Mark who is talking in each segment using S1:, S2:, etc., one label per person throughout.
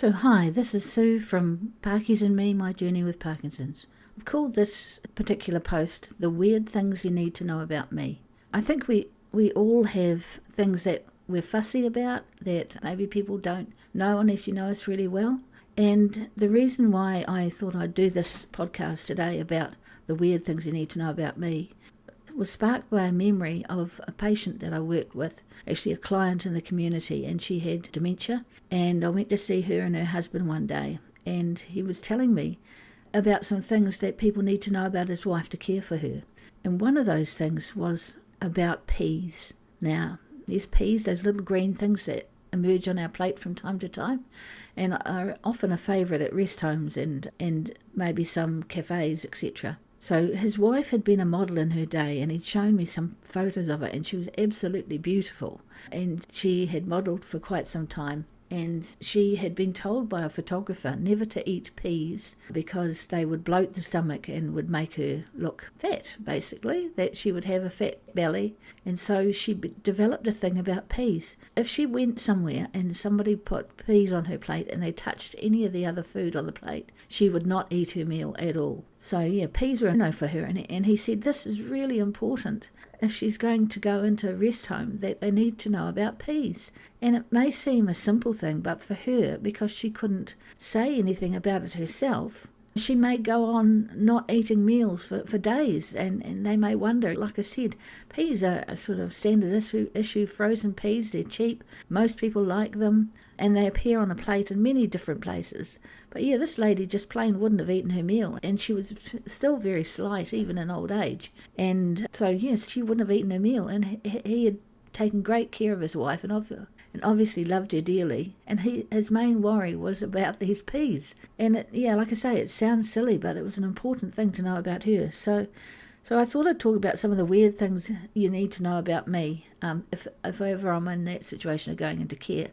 S1: So hi, this is Sue from Parkies and Me, My Journey with Parkinson's. I've called this particular post, The Weird Things You Need to Know About Me. I think we all have things that we're fussy about that maybe people don't know unless you know us really well. And the reason why I thought I'd do this podcast today about the weird things you need to know about me was sparked by a memory of a patient that I worked with, actually a client in the community, and she had dementia. And I went to see her and her husband one day, and he was telling me about some things that people need to know about his wife to care for her. And one of those things was about peas. Now, these peas, those little green things that emerge on our plate from time to time, and are often a favourite at rest homes and maybe some cafes, etc. So his wife had been a model in her day, and he'd shown me some photos of her, and she was absolutely beautiful. And she had modelled for quite some time, and she had been told by a photographer never to eat peas because they would bloat the stomach and would make her look fat, basically, that she would have a fat belly. And so she developed a thing about peas. If she went somewhere and somebody put peas on her plate and they touched any of the other food on the plate, she would not eat her meal at all. So yeah, peas were a no for her, and he said this is really important if she's going to go into a rest home, that they need to know about peas. And it may seem a simple thing, but for her, because she couldn't say anything about it herself, she may go on not eating meals for days, and they may wonder, like I said, peas are a sort of standard issue, frozen peas, they're cheap, most people like them, and they appear on a plate in many different places. But yeah, this lady just plain wouldn't have eaten her meal, and she was still very slight, even in old age. And so, yes, she wouldn't have eaten her meal, and he had taken great care of his wife and obviously loved her dearly. And his main worry was about these peas. And like I say, it sounds silly, but it was an important thing to know about her. So I thought I'd talk about some of the weird things you need to know about me if ever I'm in that situation of going into care.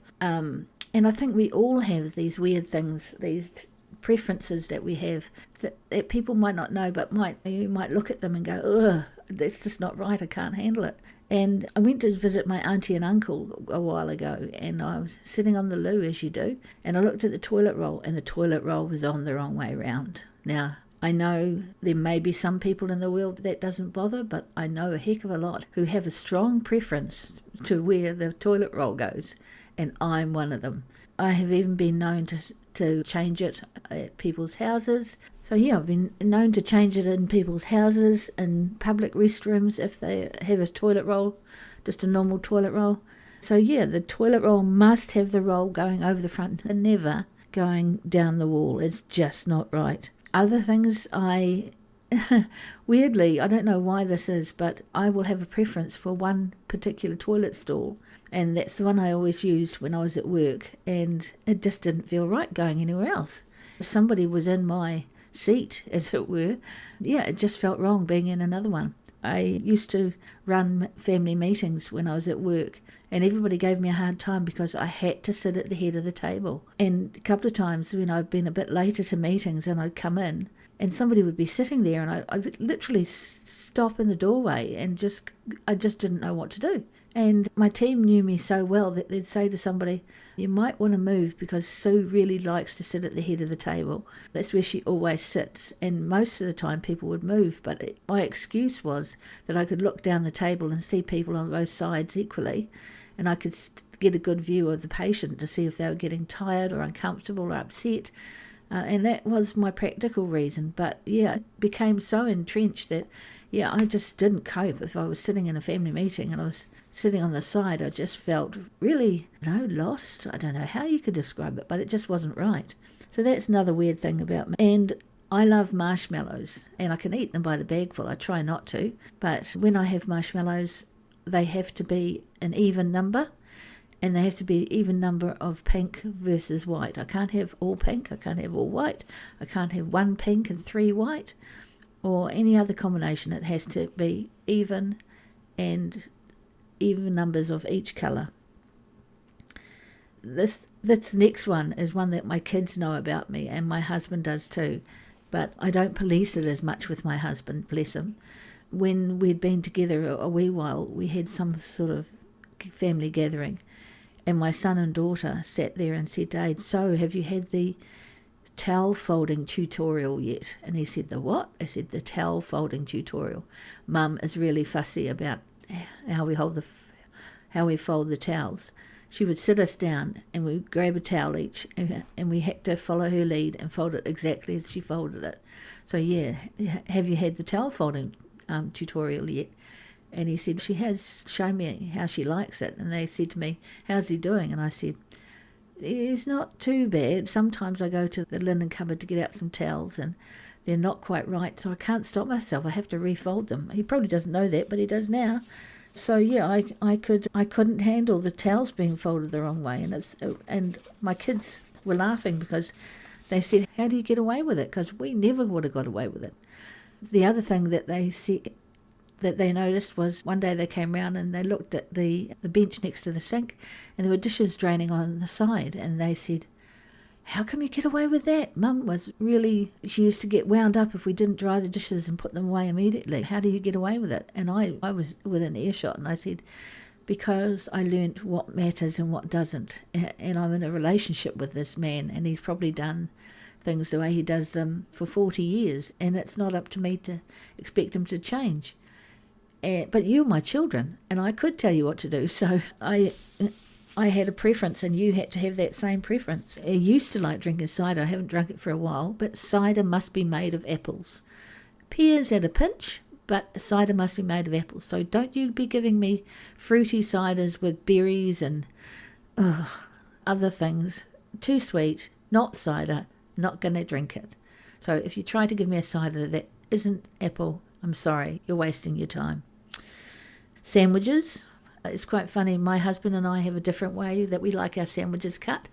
S1: And I think we all have these weird things, these preferences that we have that people might not know, but you might look at them and go, ugh, that's just not right, I can't handle it. And I went to visit my auntie and uncle a while ago, and I was sitting on the loo, as you do, and I looked at the toilet roll, and the toilet roll was on the wrong way round. Now, I know there may be some people in the world that doesn't bother, but I know a heck of a lot who have a strong preference to where the toilet roll goes, and I'm one of them. I have even been known to change it at people's houses. So yeah, I've been known to change it in people's houses, in public restrooms if they have a toilet roll, just a normal toilet roll. So yeah, the toilet roll must have the roll going over the front and never going down the wall. It's just not right. Other things weirdly, I don't know why this is, but I will have a preference for one particular toilet stall, and that's the one I always used when I was at work, and it just didn't feel right going anywhere else. If somebody was in my seat, as it were, it just felt wrong being in another one. I used to run family meetings when I was at work, and everybody gave me a hard time because I had to sit at the head of the table. And a couple of times when I'd been a bit later to meetings and I'd come in, and somebody would be sitting there, and I would literally stop in the doorway and I just didn't know what to do. And my team knew me so well that they'd say to somebody, you might want to move because Sue really likes to sit at the head of the table. That's where she always sits. And most of the time people would move, but my excuse was that I could look down the table and see people on both sides equally, and I could get a good view of the patient to see if they were getting tired or uncomfortable or upset. And that was my practical reason. But it became so entrenched that I just didn't cope. If I was sitting in a family meeting and I was sitting on the side, I just felt really, lost. I don't know how you could describe it, but it just wasn't right. So that's another weird thing about me. And I love marshmallows, and I can eat them by the bagful. I try not to, but when I have marshmallows, they have to be an even number, and they have to be an even number of pink versus white. I can't have all pink, I can't have all white, I can't have one pink and three white, or any other combination. It has to be even and even numbers of each colour. This next one is one that my kids know about me, and my husband does too, but I don't police it as much with my husband, bless him. When we'd been together a wee while, we had some sort of family gathering, And my son and daughter sat there and said, Dad, so have you had the towel folding tutorial yet? And he said, the what? I said, the towel folding tutorial. Mum is really fussy about how we fold the towels. She would sit us down and we'd grab a towel each, and we had to follow her lead and fold it exactly as she folded it. So yeah, have you had the towel folding tutorial yet? And he said, she has shown me how she likes it. And they said to me, how's he doing? And I said, he's not too bad. Sometimes I go to the linen cupboard to get out some towels and they're not quite right, so I can't stop myself. I have to refold them. He probably doesn't know that, but he does now. So yeah, I couldn't handle the towels being folded the wrong way, and my kids were laughing because they said, "How do you get away with it?" Because we never would have got away with it. The other thing that they said that they noticed was one day they came round and they looked at the bench next to the sink, and there were dishes draining on the side, and they said, "How come you get away with that?" Mum was really, she used to get wound up if we didn't dry the dishes and put them away immediately. How do you get away with it? And I was within earshot, and I said, because I learnt what matters and what doesn't. And I'm in a relationship with this man, and he's probably done things the way he does them for 40 years, and it's not up to me to expect him to change. But you're my children, and I could tell you what to do, so I had a preference and you had to have that same preference. I used to like drinking cider. I haven't drunk it for a while, but cider must be made of apples. Pears at a pinch, but cider must be made of apples. So don't you be giving me fruity ciders with berries and other things. Too sweet, not cider, not going to drink it. So if you try to give me a cider that isn't apple, I'm sorry, you're wasting your time. Sandwiches. It's quite funny. My husband and I have a different way that we like our sandwiches cut.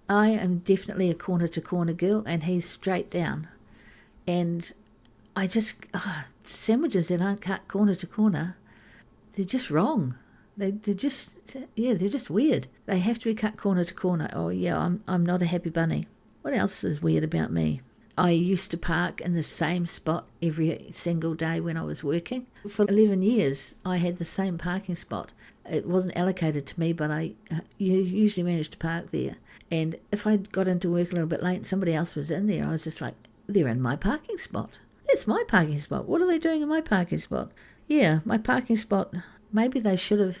S1: I am definitely a corner-to-corner girl, and he's straight down. And I just... sandwiches that aren't cut corner-to-corner, they're just wrong. They're just weird. They have to be cut corner-to-corner. Oh, yeah, I'm not a happy bunny. What else is weird about me? I used to park in the same spot every single day when I was working. For 11 years, I had the same parking spot. It wasn't allocated to me, but I usually managed to park there. And if I got into work a little bit late and somebody else was in there, I was just like, they're in my parking spot. It's my parking spot. What are they doing in my parking spot? Yeah, my parking spot. Maybe they should have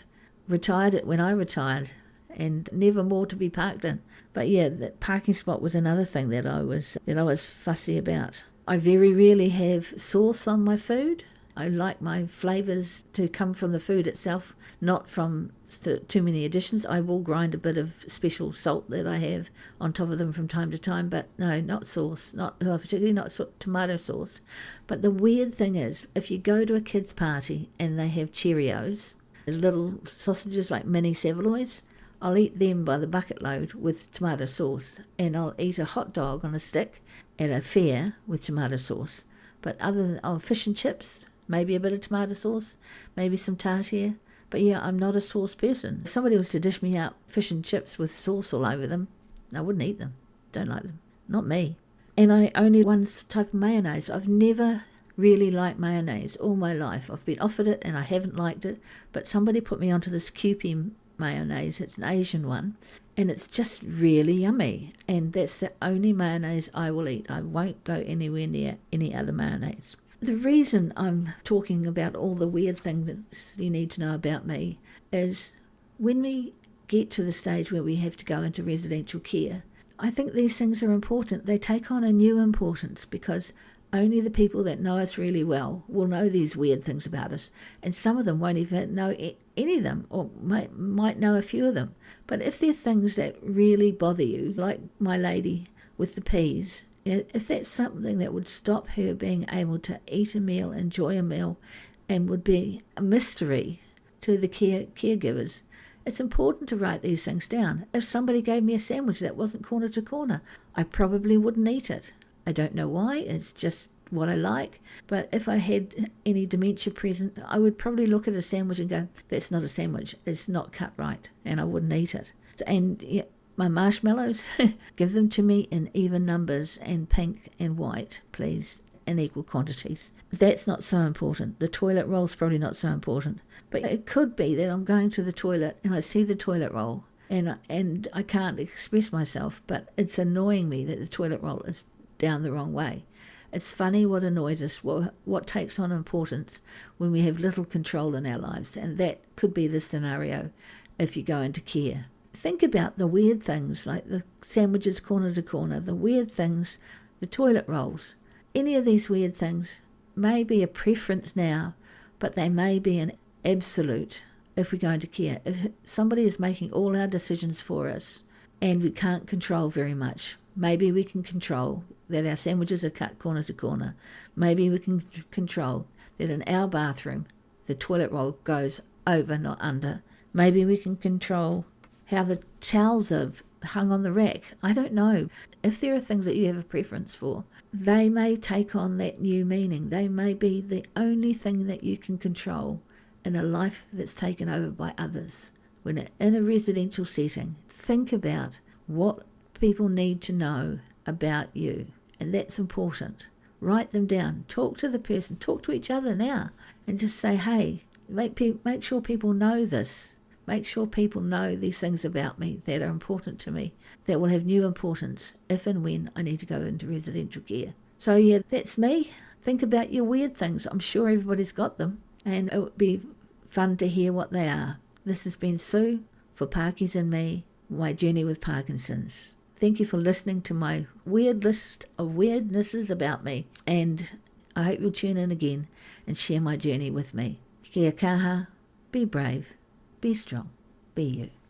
S1: retired it when I retired and never more to be parked in. But yeah, that parking spot was another thing that I was fussy about. I very rarely have sauce on my food. I like my flavours to come from the food itself, not from too many additions. I will grind a bit of special salt that I have on top of them from time to time, but no, not sauce, particularly not tomato sauce. But the weird thing is, if you go to a kid's party and they have Cheerios, little sausages like mini Savaloys, I'll eat them by the bucket load with tomato sauce, and I'll eat a hot dog on a stick at a fair with tomato sauce. But other than fish and chips, maybe a bit of tomato sauce, maybe some tartare. But yeah, I'm not a sauce person. If somebody was to dish me out fish and chips with sauce all over them, I wouldn't eat them. Don't like them. Not me. And I only one type of mayonnaise. I've never really liked mayonnaise all my life. I've been offered it and I haven't liked it. But somebody put me onto this Kewpie mayonnaise. It's an Asian one. And it's just really yummy. And that's the only mayonnaise I will eat. I won't go anywhere near any other mayonnaise. The reason I'm talking about all the weird things that you need to know about me is when we get to the stage where we have to go into residential care, I think these things are important. They take on a new importance because only the people that know us really well will know these weird things about us, and some of them won't even know any of them, or might know a few of them. But if they're things that really bother you, like my lady with the peas, if that's something that would stop her being able to eat a meal, enjoy a meal, and would be a mystery to the caregivers, it's important to write these things down. If somebody gave me a sandwich that wasn't corner to corner, I probably wouldn't eat it. I don't know why, it's just what I like. But if I had any dementia present, I would probably look at a sandwich and go, that's not a sandwich, it's not cut right, and I wouldn't eat it. And yeah, my marshmallows, give them to me in even numbers, and pink and white, please, in equal quantities. That's not so important. The toilet roll's probably not so important. But it could be that I'm going to the toilet and I see the toilet roll and I can't express myself, but it's annoying me that the toilet roll is down the wrong way. It's funny what annoys us, what takes on importance when we have little control in our lives, and that could be the scenario if you go into care. Think about the weird things like the sandwiches corner to corner, the weird things, the toilet rolls. Any of these weird things may be a preference now, but they may be an absolute if we go into care. If somebody is making all our decisions for us and we can't control very much, maybe we can control that our sandwiches are cut corner to corner. Maybe we can control that in our bathroom the toilet roll goes over, not under. Maybe we can control how the towels are hung on the rack. I don't know. If there are things that you have a preference for, they may take on that new meaning. They may be the only thing that you can control in a life that's taken over by others. When in a residential setting, think about what people need to know about you, and that's important. Write them down. Talk to the person. Talk to each other now, and just say, hey, make sure people know this. Make sure people know these things about me that are important to me, that will have new importance if and when I need to go into residential care. So yeah, that's me. Think about your weird things. I'm sure everybody's got them, and it would be fun to hear what they are. This has been Sue for Parkies and Me, my journey with Parkinson's. Thank you for listening to my weird list of weirdnesses about me, and I hope you'll tune in again and share my journey with me. Kia kaha, be brave, be strong, be you.